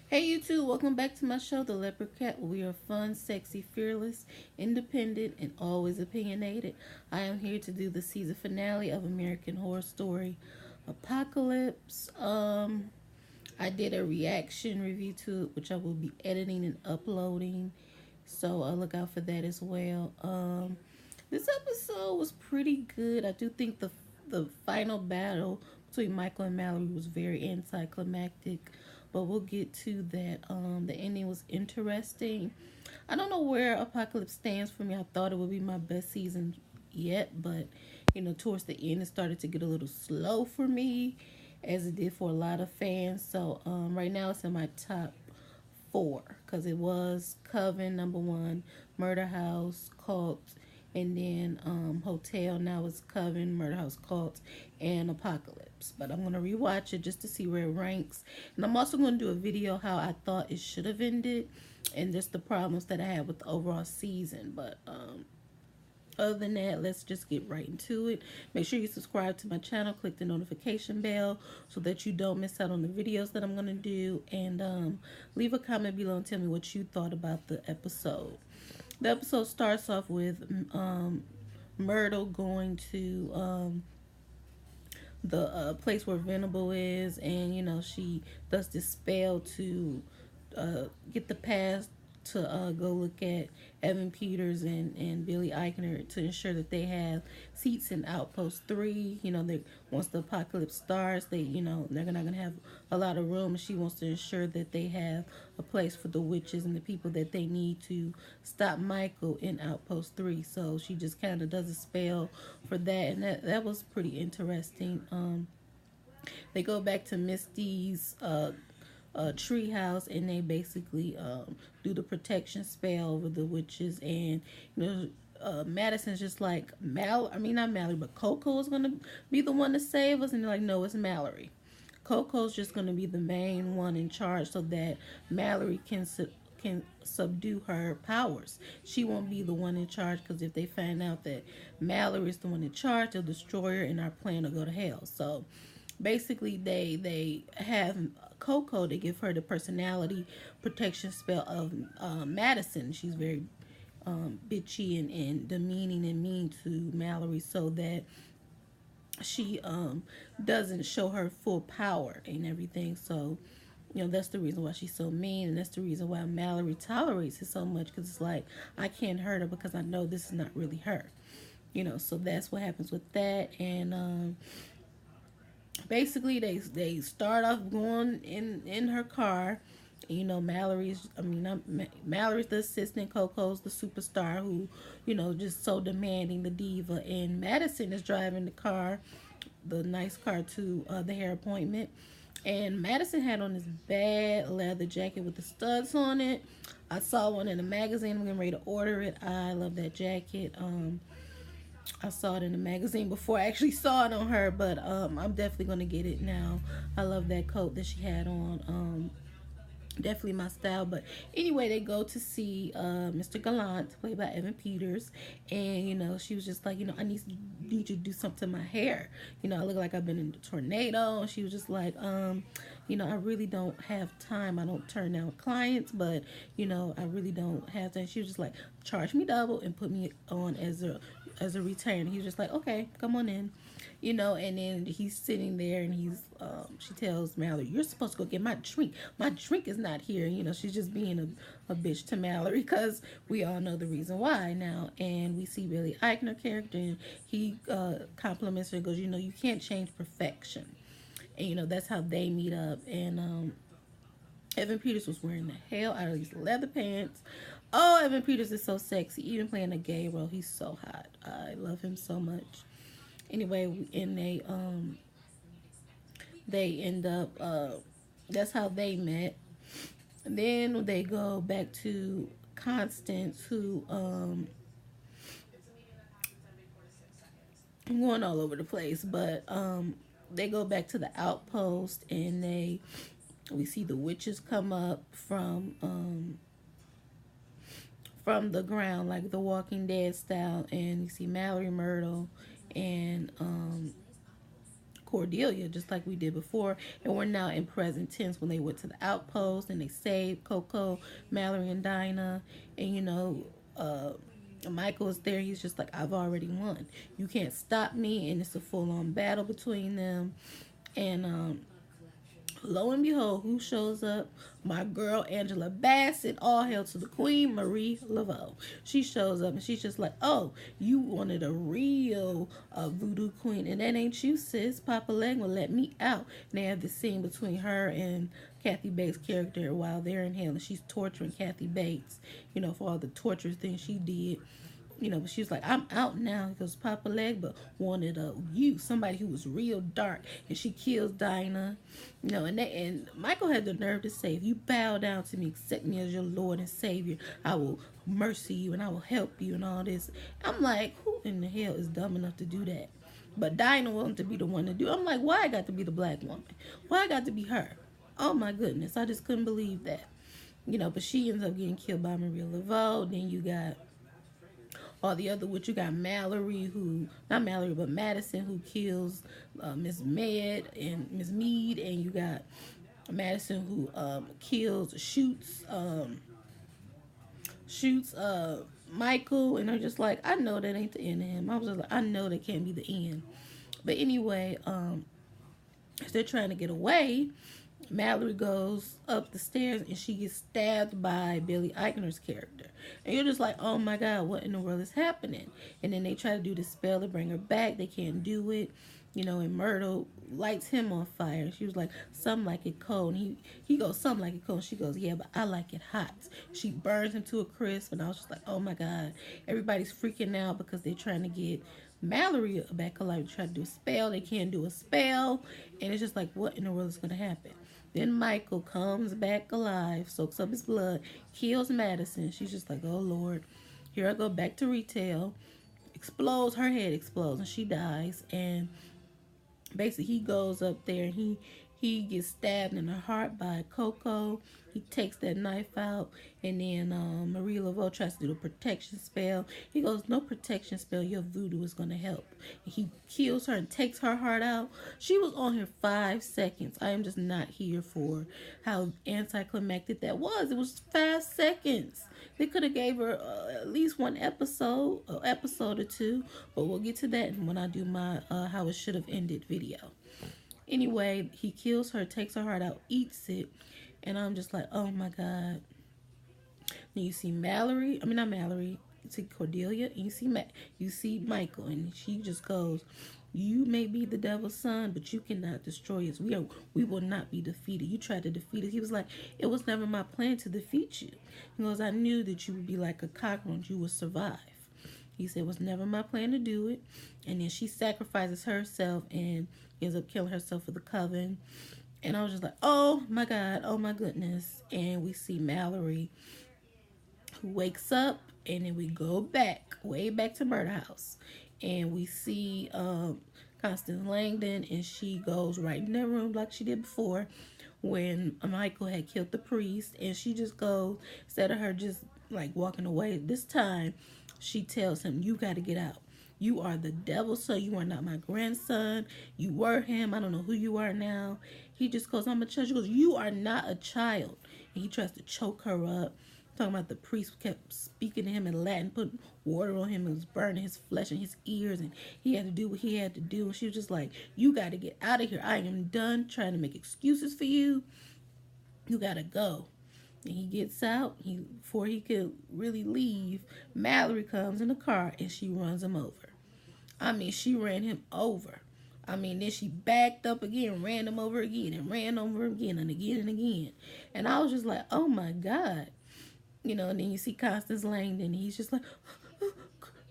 Hey YouTube, welcome back to my show, The Leopard Cat, where we are fun, sexy, fearless, independent, and always opinionated. I am here to do the season finale of American Horror Story Apocalypse. I did a reaction review to it, which I will be editing and uploading. So look out for that as well. This episode was pretty good. I do think the final battle between Michael and Mallory was very anticlimactic, but we'll get to that. The ending was interesting. I don't know where Apocalypse stands for me. I thought it would be my best season yet, but towards the end, it started to get a little slow for me, as it did for a lot of fans. So right now, it's in my top four because it was Coven number one, Murder House, Cult, and then Hotel. Now it's Coven, Murder House, Cult, and Apocalypse. But I'm gonna rewatch it just to see where it ranks, and I'm also gonna do a video how I thought it should have ended, and just the problems that I had with the overall season. But other than that, let's just get right into it. Make sure you subscribe to my channel, click the notification bell so that you don't miss out on the videos that I'm going to do. And leave a comment below and tell me what you thought about the episode. The episode starts off with Myrtle going to the place where Venable is, and she does this spell to get the pass to go look at Evan Peters and Billy Eichner to ensure that they have seats in Outpost 3. They, once the apocalypse starts, they're not gonna have a lot of room. She wants to ensure that they have a place for the witches and the people that they need to stop Michael in Outpost 3. So she just kind of does a spell for that, and that was pretty interesting. They go back to Misty's treehouse, and they basically do the protection spell over the witches. And Madison's just like, not Mallory, but Coco is gonna be the one to save us, and they're like, no, it's Mallory. Coco's just gonna be the main one in charge, so that Mallory can subdue her powers. She won't be the one in charge, because if they find out that Mallory is the one in charge, they'll destroy her, and our plan will go to hell. So basically, they have Coco to give her the personality protection spell of Madison. She's very bitchy and demeaning and mean to Mallory, so that she doesn't show her full power and everything. So that's the reason why she's so mean, and that's the reason why Mallory tolerates it so much, because it's like, I can't hurt her because I know this is not really her. So that's what happens with that. And basically, they start off going in her car. Mallory's the assistant, Coco's the superstar who, just so demanding, the diva, and Madison is driving the car, the nice car, to the hair appointment. And Madison had on this bad leather jacket with the studs on it. I saw one in a magazine. I'm getting ready to order it. I love that jacket. I saw it in the magazine before I actually saw it on her, but I'm definitely gonna get it now. I love that coat that she had on. Definitely my style. But anyway, they go to see Mr. Gallant, played by Evan Peters, and she was just like, I need you to do something to my hair. I look like I've been in a tornado. And she was just like, I really don't have time. I don't turn down clients, but I really don't have time. She was just like, charge me double and put me on as a return. He was just like, okay, come on in. And then he's sitting there, and she tells Mallory, you're supposed to go get my drink. My drink is not here. She's just being a bitch to Mallory, because we all know the reason why now. And we see Billy Eichner character, and he compliments her and goes, you can't change perfection. And that's how they meet up. And Evan Peters was wearing the hell out of these leather pants. Oh, Evan Peters is so sexy. Even playing a gay role, he's so hot. I love him so much. Anyway, and they end up, that's how they met. And then they go back to Constance, who I'm going all over the place, but they go back to the outpost, and we see the witches come up from the ground, like the Walking Dead style, and you see Mallory, Myrtle, and of Cordelia, just like we did before, and we're now in present tense when they went to the outpost and they saved Coco, Mallory, and Dinah, and Michael is there. He's just like, I've already won. You can't stop me, and it's a full-on battle between them. And lo and behold, who shows up? My girl Angela Bassett, all hail to the Queen, Marie Laveau. She shows up and she's just like, oh, you wanted a real voodoo queen, and that ain't you, sis. Papa Leg will let me out. And they have this scene between her and Kathy Bates' character while they're in hell, and she's torturing Kathy Bates, for all the torturous things she did. But she was like, I'm out now because Papa Legba wanted somebody who was real dark, and she kills Dinah, and Michael had the nerve to say, if you bow down to me, accept me as your Lord and Savior, I will mercy you and I will help you and all this. I'm like, who in the hell is dumb enough to do that? But Dinah wanted to be the one to do it. I'm like, why I got to be the black woman? Why I got to be her? Oh my goodness, I just couldn't believe that. But she ends up getting killed by Maria Laveau. Then you got all the other witch. You got Mallory, not Mallory, but Madison, who kills Miss Mead, and you got Madison, who shoots Michael, and they're just like, I know that ain't the end of him. I was just like, I know that can't be the end. But anyway, as they're trying to get away, Mallory goes up the stairs and she gets stabbed by Billy Eichner's character. And you're just like, oh my God, what in the world is happening? And then they try to do the spell to bring her back. They can't do it. And Myrtle lights him on fire. She was like, some like it cold. And he goes, some like it cold. She goes, yeah, but I like it hot. She burns him to a crisp. And I was just like, oh my God. Everybody's freaking out because they're trying to get Mallory back alive. Try to do a spell. They can't do a spell. And it's just like, what in the world is going to happen? Then Michael comes back alive, soaks up his blood, kills Madison. She's just like, oh Lord, here I go back to retail. Explodes, her head explodes, and she dies. And basically he goes up there and he gets stabbed in the heart by Coco. He takes that knife out, and then Marie Laveau tries to do the protection spell. He goes, no protection spell, your voodoo is going to help. And he kills her and takes her heart out. She was on here 5 seconds. I am just not here for how anticlimactic that was. It was 5 seconds. They could have gave her at least one episode or two, but we'll get to that when I do my how it should have ended video. Anyway, he kills her, takes her heart out, eats it, and I'm just like, oh my God. Then you see not Mallory, you see Cordelia, and you see Michael, and she just goes, you may be the devil's son, but you cannot destroy us. We will not be defeated. You tried to defeat us. He was like, it was never my plan to defeat you. He goes, I knew that you would be like a cockroach. You would survive. He said, it was never my plan to do it. And then she sacrifices herself and ends up killing herself for the coven. And I was just like, oh my God, oh my goodness. And we see Mallory, who wakes up, and then we go back, way back to Murder House. And we see Constance Langdon, and she goes right in that room like she did before when Michael had killed the priest. And she just goes, instead of her just like walking away, this time she tells him, you got to get out. You are the devil's son. You are not my grandson. You were him. I don't know who you are now. He just goes, I'm a child. She goes, you are not a child. And he tries to choke her up. Talking about the priest kept speaking to him in Latin, putting water on him. It was burning his flesh and his ears. And he had to do what he had to do. And she was just like, you got to get out of here. I am done trying to make excuses for you. You got to go. And he gets out. Before he could really leave, Mallory comes in the car and she runs him over. I mean, she ran him over. I mean, then she backed up again, ran him over again, and ran over him again and again and again. And I was just like, oh my God. And then you see Constance Langdon, and he's just like,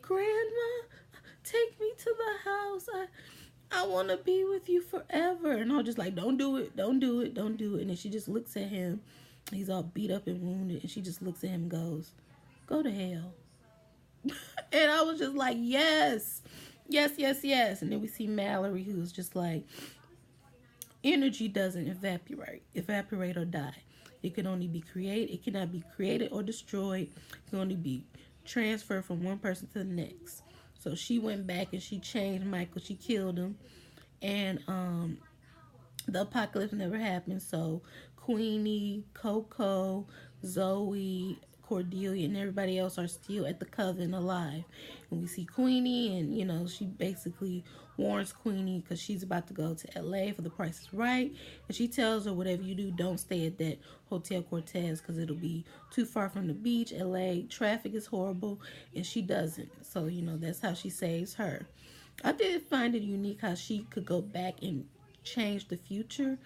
Grandma, take me to the house. I want to be with you forever. And I was just like, don't do it, don't do it, don't do it. And then she just looks at him. He's all beat up and wounded. And she just looks at him and goes, go to hell. And I was just like, yes, yes, yes, yes. And then we see Mallory, who's just like, energy doesn't evaporate or die. It can only be created. It cannot be created or destroyed. It can only be transferred from one person to the next. So she went back and she changed Michael. She killed him. and the apocalypse never happened. So Queenie, Coco, Zoe, Cordelia, and everybody else are still at the coven alive. And we see Queenie, and she basically warns Queenie because she's about to go to LA for The Price is Right. And she tells her, whatever you do, don't stay at that Hotel Cortez because it'll be too far from the beach. LA traffic is horrible, and she doesn't. So, that's how she saves her. I did find it unique how she could go back and change the future.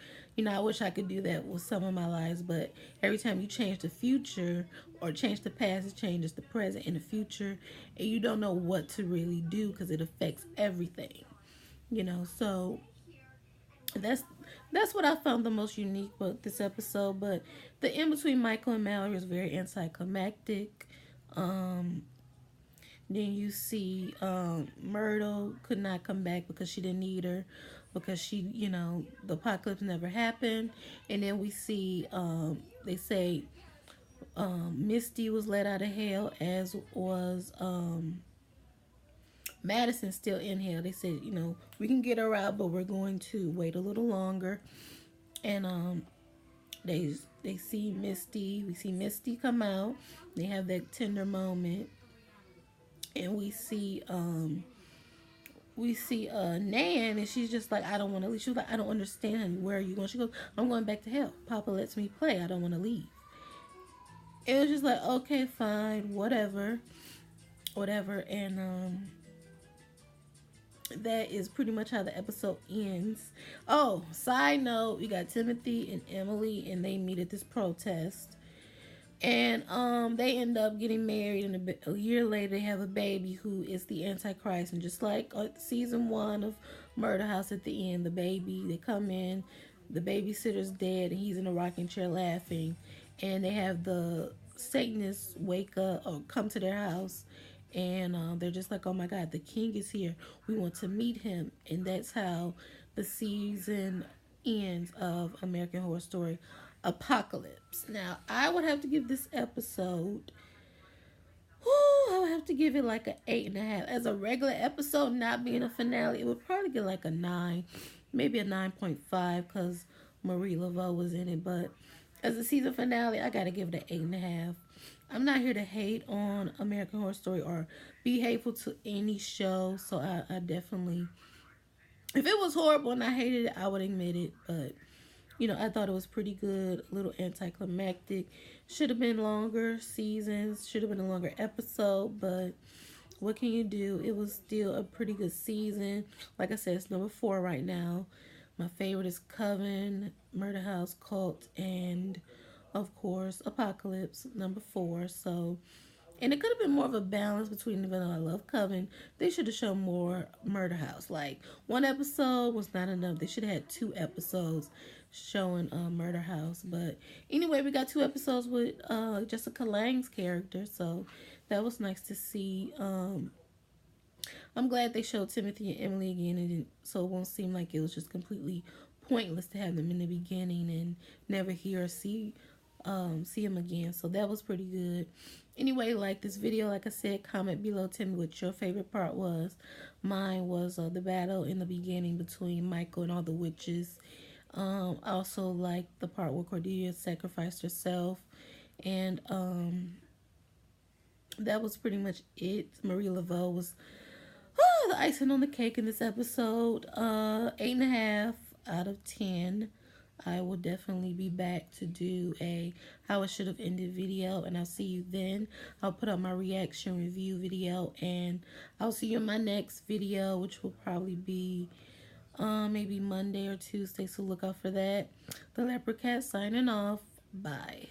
I wish I could do that with some of my lives, but every time you change the future or change the past, it changes the present and the future, and you don't know what to really do because it affects everything. So that's that's what I found the most unique about this episode. But the in between Michael and Mallory is very anticlimactic. Um, then you see Myrtle could not come back because she didn't need her because the apocalypse never happened. And then we see they say Misty was let out of hell, as was Madison still in hell. They said, we can get her out, but we're going to wait a little longer. And they see Misty. We see Misty come out. They have that tender moment. And we see Nan, and she's just like, I don't want to leave. She was like, I don't understand, honey. Where are you going? She goes, I'm going back to hell. Papa lets me play. I don't want to leave. It was just like, okay, fine, whatever. And that is pretty much how the episode ends. Oh, side note, we got Timothy and Emily, and they meet at this protest. And they end up getting married, and a year later they have a baby who is the Antichrist. And just like season 1 of Murder House, at the end, the baby, they come in, the babysitter's dead, and he's in a rocking chair laughing. And they have the Satanists wake up or come to their house, and they're just like, oh my God, the king is here. We want to meet him. And that's how the season ends of American Horror Story Apocalypse. Now, I would have to give this episode, I would have to give it like an 8.5. As a regular episode, not being a finale, it would probably get like a 9, maybe a 9.5 because Marie Laveau was in it. But as a season finale, I gotta give it an 8.5. I'm not here to hate on American Horror Story or be hateful to any show, so I definitely, if it was horrible and I hated it, I would admit it. But I thought it was pretty good, a little anticlimactic. Should have been longer seasons, should have been a longer episode, but what can you do? It was still a pretty good season. Like I said, it's number 4 right now. My favorite is Coven, Murder House, Cult, and of course Apocalypse, number 4. So, and it could have been more of a balance between, even though I love Coven, they should have shown more Murder House. Like, one episode was not enough. They should have had 2 episodes showing Murder House. But anyway, we got 2 episodes with Jessica Lange's character, so that was nice to see. I'm glad they showed Timothy and Emily again, and so it won't seem like it was just completely pointless to have them in the beginning and never hear or see them again. So that was pretty good. Anyway, like this video, like I said, comment below, tell me what your favorite part was. Mine was the battle in the beginning between Michael and all the witches. I also liked the part where Cordelia sacrificed herself, and that was pretty much it. Marie Laveau was the icing on the cake in this episode. 8.5 out of 10. I will definitely be back to do a how it should have ended video, and I'll see you then. I'll put up my reaction review video, and I'll see you in my next video, which will probably be maybe Monday or Tuesday, so look out for that. The Leopard Cat signing off. Bye.